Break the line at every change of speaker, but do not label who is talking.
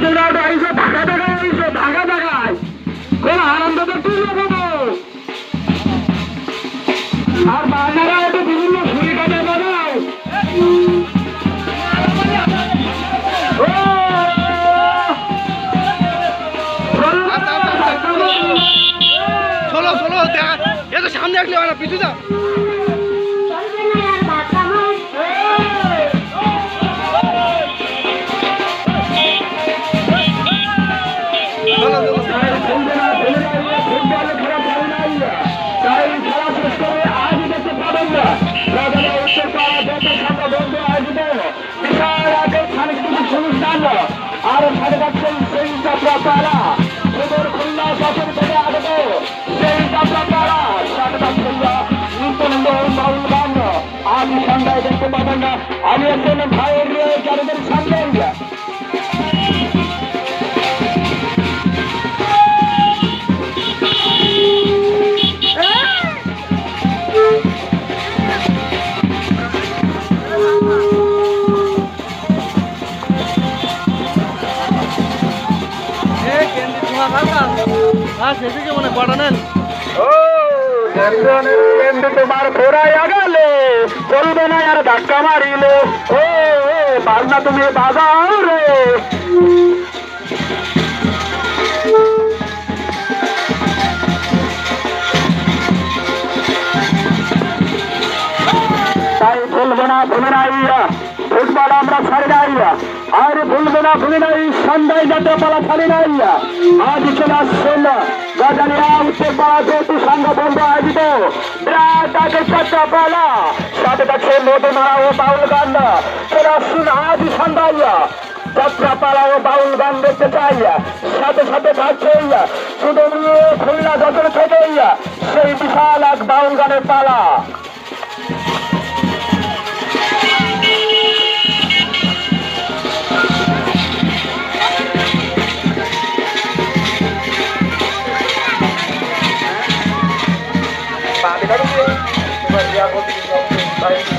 তোমরা আইসো ঢাকা ঢাকা আইসো ঢাকা ঢাকায় কোন আনন্দ তো তুলে দেবো আর বাংলারা একটু বিভিন্ন ছুরি কাটে বানাও
চলো চলো এ তো সামনে আসলে হয় না পিছু যা
আর সাড়ে পাচ্ছেন সেই যাত্রা পাড়া সুদূর খুলনা শাসন থেকে আগত সেই যাত্রা পাড়া সাড়ে পাচ্ছেন নিত্যানন্দ বাউল গান আমি সন্ধ্যায় দেখতে পাবেন না আমি একজন ভাইয়ের যাদের সামনে
সেদিকে মনে পাঠানেন
তোমার ঘোরাইয়া গেলে চলবে না আর ধাক্কা মারিলে ও বাজনা তুমি বাজাও রে তাই ভুলবো না ভুলে নাই ফুটবল আমরা ছাড়ি নাই আর ভুলবো না ভুলে নাই সন্ধ্যায় যাত্রা পালা ছাড়ি নাই আজ চলে আসছেন গাজালিয়া উত্তর পাড়া যৌথ সংঘ বন্ধ আয়োজিত বিরাট আগে যাত্রা পালা সাথে থাকছে নদীমারা ও বাউল গান চলে আসছেন আজ সন্ধ্যায় যাত্রা পালা ও বাউল গান দেখতে চাই সাথে সাথে থাকছে শুধু খুলনা যশোর থেকে সেই বিশাল এক বাউল গানের পালা Pak, kita dulu ya. Coba dia posisi